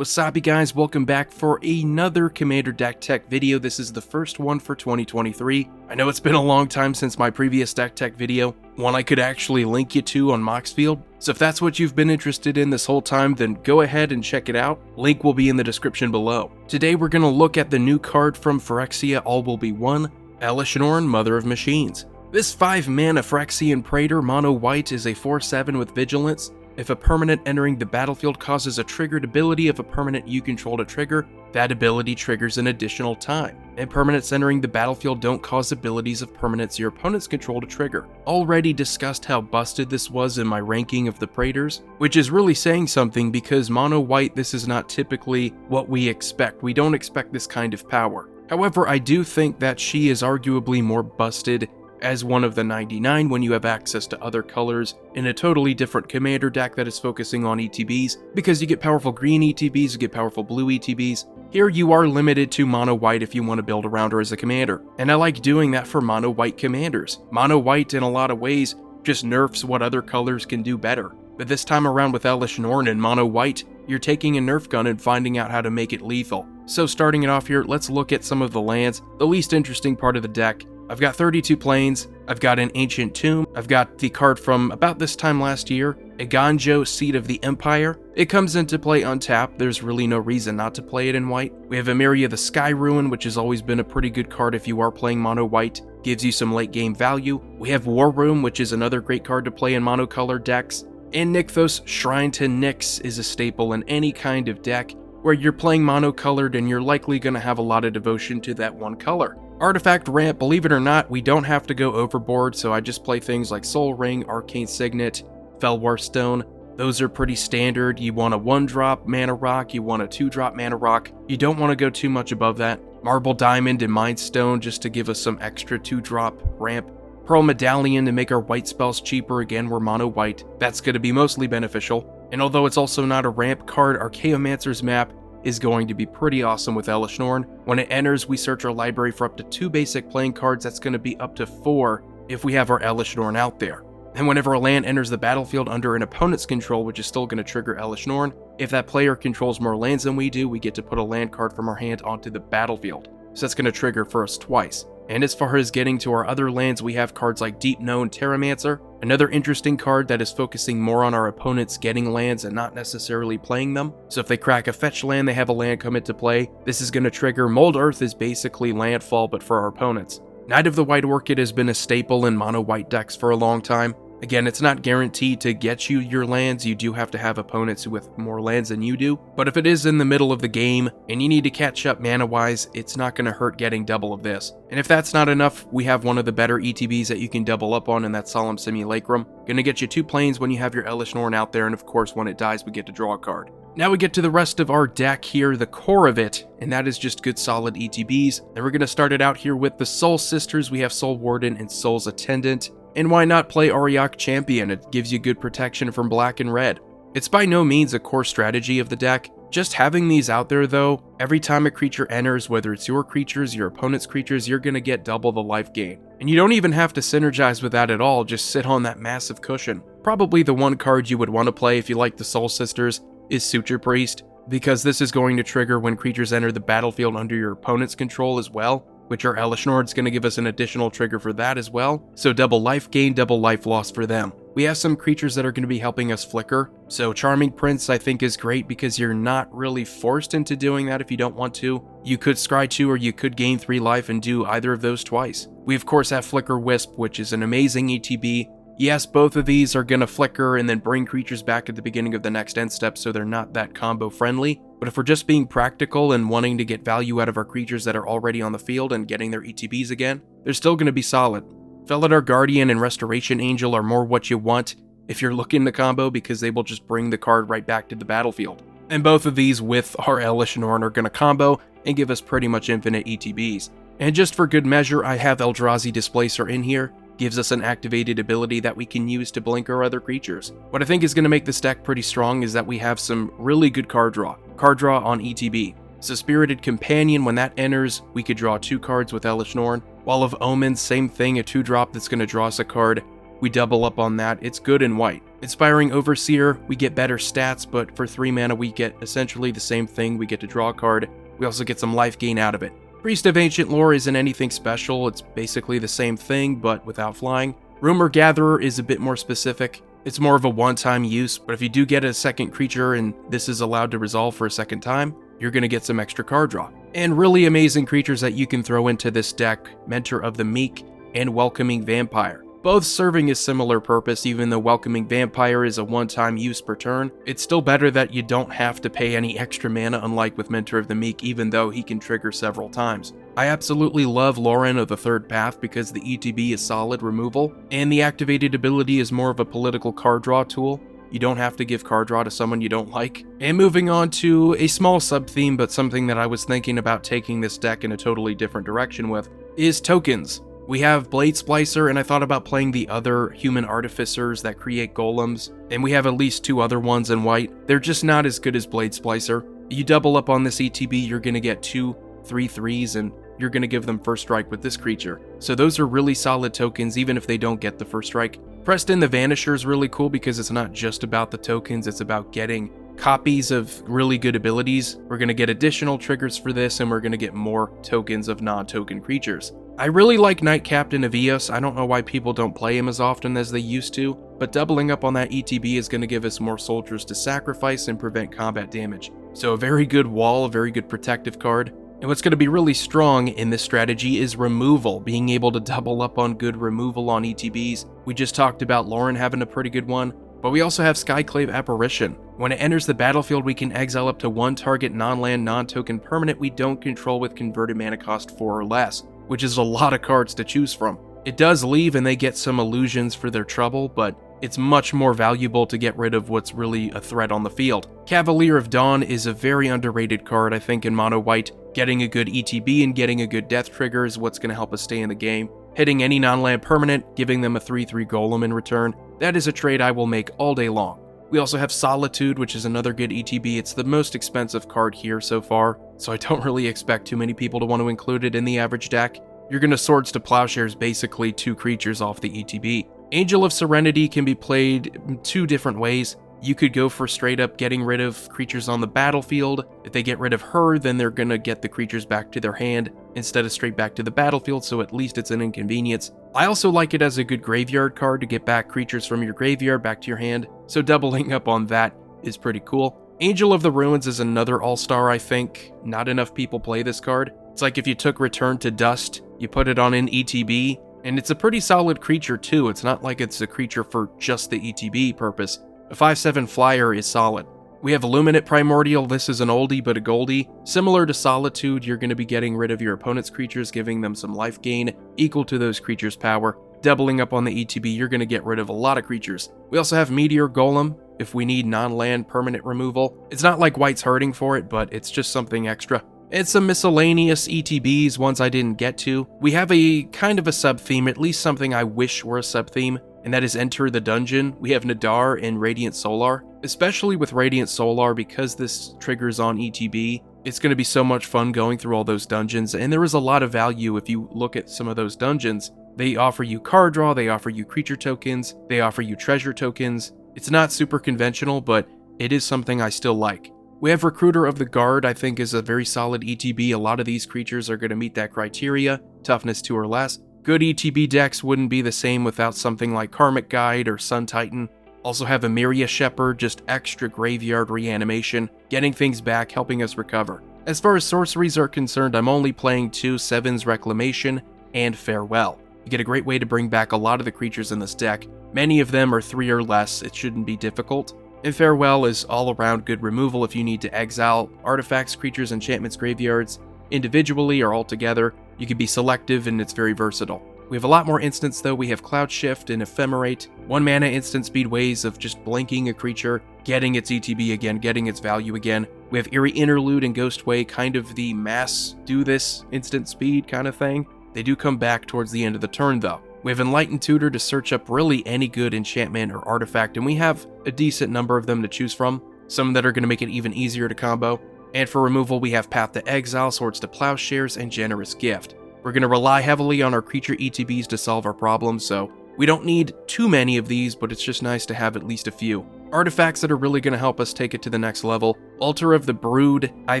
Wasabi guys, welcome back for another Commander deck tech video. This is the first one for 2023. I know it's been a long time since my previous deck tech video, one I could actually link you to on Moxfield. So if that's what you've been interested in this whole time, then go ahead and check it out. Link will be in the description below. Today we're going to look at the new card from Phyrexia, All Will Be One, Elesh Norn, Mother of Machines. This 5-mana Phyrexian Praetor mono white is a 4/7 with Vigilance. If a permanent entering the battlefield causes a triggered ability of a permanent you control to trigger, that ability triggers an additional time. And permanents entering the battlefield don't cause abilities of permanents your opponents control to trigger. Already discussed how busted this was in my ranking of the Praetors, which is really saying something because mono white, this is not typically what we expect. We don't expect this kind of power. However, I do think that she is arguably more busted as one of the 99 when you have access to other colors in a totally different commander deck that is focusing on ETBs, because you get powerful green ETBs, you get powerful blue ETBs. Here you are limited to mono white if you want to build around her as a commander, and I like doing that for mono white commanders. Mono white in a lot of ways just nerfs what other colors can do better, but this time around with Elesh Norn and mono white, you're taking a nerf gun and finding out how to make it lethal. So starting it off here, let's look at some of the lands, the least interesting part of the deck. I've got 32 plains, I've got an Ancient Tomb, I've got the card from about this time last year, a Ganjo, Seat of the Empire. It comes into play untapped, there's really no reason not to play it in white. We have Emeria the Sky Ruin, which has always been a pretty good card if you are playing mono white, gives you some late game value. We have War Room, which is another great card to play in monocolored decks. And Nykthos, Shrine to Nyx is a staple in any kind of deck where you're playing monocolored and you're likely going to have a lot of devotion to that one color. Artifact ramp, believe it or not, we don't have to go overboard, so I just play things like Soul Ring, Arcane Signet, Felwar Stone. Those are pretty standard. You want a 1-drop mana rock, you want a 2-drop mana rock. You don't want to go too much above that. Marble Diamond and Mind Stone just to give us some extra 2-drop ramp. Pearl Medallion to make our white spells cheaper, again we're mono white. That's going to be mostly beneficial. And although it's also not a ramp card, Archaeomancer's Map is going to be pretty awesome with Elesh Norn. When it enters, we search our library for up to 2 basic playing cards. That's going to be up to 4 if we have our Elesh Norn out there. And whenever a land enters the battlefield under an opponent's control, which is still going to trigger Elesh Norn, if that player controls more lands than we do, we get to put a land card from our hand onto the battlefield. So that's going to trigger for us twice. And as far as getting to our other lands, we have cards like Deep Known Terramancer, another interesting card that is focusing more on our opponents getting lands and not necessarily playing them. So if they crack a fetch land, they have a land come into play. This is going to trigger. Mold Earth is basically landfall, but for our opponents. Knight of the White Orchid has been a staple in mono white decks for a long time. Again, it's not guaranteed to get you your lands, you do have to have opponents with more lands than you do, but if it is in the middle of the game and you need to catch up mana-wise, it's not going to hurt getting double of this. And if that's not enough, we have one of the better ETBs that you can double up on, and that's Solemn Simulacrum. Gonna get you 2 planes when you have your Elesh Norn out there, and of course when it dies we get to draw a card. Now we get to the rest of our deck here, the core of it, and that is just good solid ETBs. And we're going to start it out here with the Soul Sisters. We have Soul Warden and Soul's Attendant. And why not play Auriok Champion? It gives you good protection from black and red. It's by no means a core strategy of the deck. Just having these out there though, every time a creature enters, whether it's your creatures, your opponent's creatures, you're going to get double the life gain. And you don't even have to synergize with that at all, just sit on that massive cushion. Probably the one card you would want to play if you like the Soul Sisters is Suture Priest, because this is going to trigger when creatures enter the battlefield under your opponent's control as well, which our Elesh Norn is going to give us an additional trigger for that as well. So double life gain, double life loss for them. We have some creatures that are going to be helping us flicker. So Charming Prince I think is great because you're not really forced into doing that if you don't want to. You could scry 2 or you could gain 3 life and do either of those twice. We of course have Flicker Wisp, which is an amazing ETB. Yes, both of these are going to flicker and then bring creatures back at the beginning of the next end step, so they're not that combo friendly. But if we're just being practical and wanting to get value out of our creatures that are already on the field and getting their ETBs again, they're still going to be solid. Felidar Guardian and Restoration Angel are more what you want if you're looking to combo, because they will just bring the card right back to the battlefield. And both of these with our Elesh Norn are going to combo and give us pretty much infinite ETBs. And just for good measure, I have Eldrazi Displacer in here. Gives us an activated ability that we can use to blink our other creatures. What I think is going to make this deck pretty strong is that we have some really good card draw. Card draw on ETB. So Spirited Companion, when that enters, we could draw 2 cards with Elesh Norn. Wall of Omens, same thing, a 2-drop that's going to draw us a card. we double up on that. It's good in white. Inspiring Overseer, we get better stats, but for 3 mana we get essentially the same thing. We get to draw a card. We also get some life gain out of it. Priest of Ancient Lore isn't anything special. It's basically the same thing, but without flying. Rumor Gatherer is a bit more specific. It's more of a one-time use, but if you do get a second creature and this is allowed to resolve for a second time, you're going to get some extra card draw. And really amazing creatures that you can throw into this deck, Mentor of the Meek and Welcoming Vampire. Both serving a similar purpose. Even though Welcoming Vampire is a one-time use per turn, it's still better that you don't have to pay any extra mana, unlike with Mentor of the Meek, even though he can trigger several times. I absolutely love Lauren of the Third Path because the ETB is solid removal, and the activated ability is more of a political card draw tool. You don't have to give card draw to someone you don't like. And moving on to a small sub-theme, but something that I was thinking about taking this deck in a totally different direction with, is tokens. We have Blade Splicer, and I thought about playing the other human artificers that create golems, and we have at least 2 other ones in white. They're just not as good as Blade Splicer. You double up on this ETB, you're going to get 2 3/3s, and you're going to give them first strike with this creature. So those are really solid tokens, even if they don't get the first strike. Preston the Vanisher is really cool because it's not just about the tokens, it's about getting copies of really good abilities. We're going to get additional triggers for this, and we're going to get more tokens of non-token creatures. I really like Knight Captain of Eos. I don't know why people don't play him as often as they used to, but doubling up on that ETB is going to give us more soldiers to sacrifice and prevent combat damage. So a very good wall, a very good protective card. And what's going to be really strong in this strategy is removal, being able to double up on good removal on ETBs. We just talked about Lauren having a pretty good one, but we also have Skyclave Apparition. When it enters the battlefield, we can exile up to 1 target non-land, non-token permanent we don't control with converted mana cost 4 or less, which is a lot of cards to choose from. It does leave and they get some illusions for their trouble, but it's much more valuable to get rid of what's really a threat on the field. Cavalier of Dawn is a very underrated card, I think, in mono white. Getting a good ETB and getting a good death trigger is what's going to help us stay in the game. Hitting any non-land permanent, giving them a 3/3 golem in return, that is a trade I will make all day long. We also have Solitude, which is another good ETB. It's the most expensive card here so far, so I don't really expect too many people to want to include it in the average deck. You're going to Swords to Plowshares basically 2 creatures off the ETB. Angel of Serenity can be played 2 different ways. You could go for straight up getting rid of creatures on the battlefield. If they get rid of her, then they're going to get the creatures back to their hand instead of straight back to the battlefield, so at least it's an inconvenience. I also like it as a good graveyard card to get back creatures from your graveyard back to your hand, so doubling up on that is pretty cool. Angel of the Ruins is another all-star, I think. Not enough people play this card. It's like if you took Return to Dust, you put it on an ETB, and it's a pretty solid creature too. It's not like it's a creature for just the ETB purpose. A 5/7 flyer is solid. We have Illuminate Primordial. This is an oldie but a goldie. Similar to Solitude, you're going to be getting rid of your opponent's creatures, giving them some life gain equal to those creatures' power. Doubling up on the ETB, you're going to get rid of a lot of creatures. We also have Meteor Golem if we need non-land permanent removal. It's not like white's hurting for it, but it's just something extra. And some miscellaneous ETBs, ones I didn't get to. We have a kind of a sub-theme, at least something I wish were a sub-theme, and that is Enter the Dungeon. We have Nadar and Radiant Solar. Especially with Radiant Solar, because this triggers on ETB, it's going to be so much fun going through all those dungeons, and there is a lot of value if you look at some of those dungeons. They offer you card draw, they offer you creature tokens, they offer you treasure tokens. It's not super conventional, but it is something I still like. We have Recruiter of the Guard, I think is a very solid ETB. A lot of these creatures are going to meet that criteria, toughness 2 or less. Good ETB decks wouldn't be the same without something like Karmic Guide or Sun Titan. Also have Emiria Shepherd, just extra graveyard reanimation, getting things back, helping us recover. As far as sorceries are concerned, I'm only playing 2 7s Reclamation and Farewell. You get a great way to bring back a lot of the creatures in this deck. Many of them are 3 or less, it shouldn't be difficult. And Farewell is all around good removal if you need to exile artifacts, creatures, enchantments, graveyards, individually or all together. You can be selective and it's very versatile. We have a lot more instants though. We have Cloud Shift and Ephemerate, 1 mana instant speed ways of just blinking a creature, getting its ETB again, getting its value again. We have Eerie Interlude and Ghostway, kind of the mass do this instant speed kind of thing. They do come back towards the end of the turn though. We have Enlightened Tutor to search up really any good enchantment or artifact, and we have a decent number of them to choose from, some that are going to make it even easier to combo. And for removal, we have Path to Exile, Swords to Plowshares, and Generous Gift. We're going to rely heavily on our creature ETBs to solve our problems, so We don't need too many of these, but it's just nice to have at least a few. Artifacts that are really going to help us take it to the next level. Altar of the Brood, I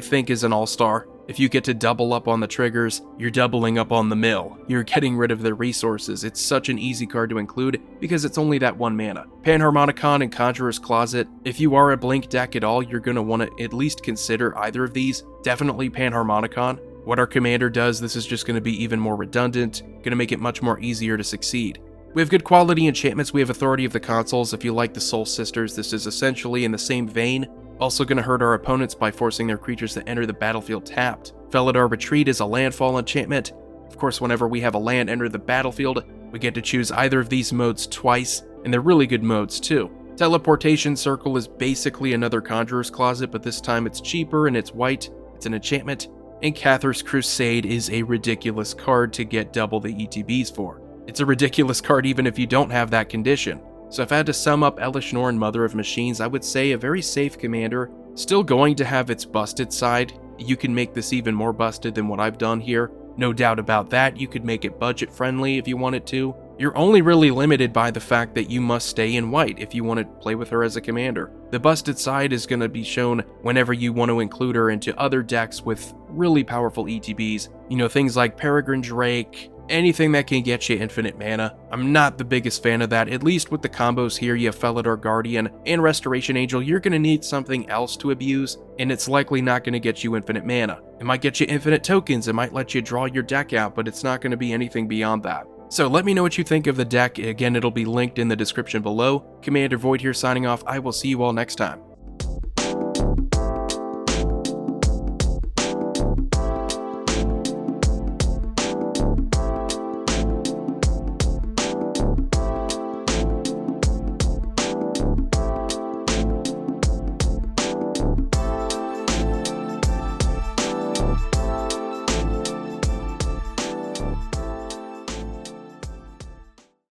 think, is an all-star. If you get to double up on the triggers, you're doubling up on the mill. You're getting rid of their resources. It's such an easy card to include because it's only that 1 mana. Panharmonicon and Conjurer's Closet. If you are a Blink deck at all, you're going to want to at least consider either of these. Definitely Panharmonicon. What our commander does, this is just going to be even more redundant, going to make it much more easier to succeed. We have good quality enchantments. We have Authority of the Consuls. If you like the Soul Sisters, this is essentially in the same vein. Also going to hurt our opponents by forcing their creatures to enter the battlefield tapped. Felidar Retreat is a landfall enchantment. Of course, whenever we have a land enter the battlefield, we get to choose either of these modes twice, and they're really good modes too. Teleportation Circle is basically another Conjurer's Closet, but this time it's cheaper and it's white. It's an enchantment. And Cathar's Crusade is a ridiculous card to get double the ETBs for. It's a ridiculous card even if you don't have that condition. So if I had to sum up Elesh Norn, Mother of Machines, I would say a very safe commander, still going to have its busted side. You can make this even more busted than what I've done here. No doubt about that. You could make it budget friendly if you wanted to. You're only really limited by the fact that you must stay in white if you want to play with her as a commander. The busted side is going to be shown whenever you want to include her into other decks with really powerful ETBs. You know, things like Peregrine Drake, anything that can get you infinite mana. I'm not the biggest fan of that, at least with the combos here. You have Felidar Guardian and Restoration Angel. You're going to need something else to abuse, and it's likely not going to get you infinite mana. It might get you infinite tokens, it might let you draw your deck out, but it's not going to be anything beyond that. So let me know what you think of the deck. Again, it'll be linked in the description below. Commander Void here signing off. I will see you all next time.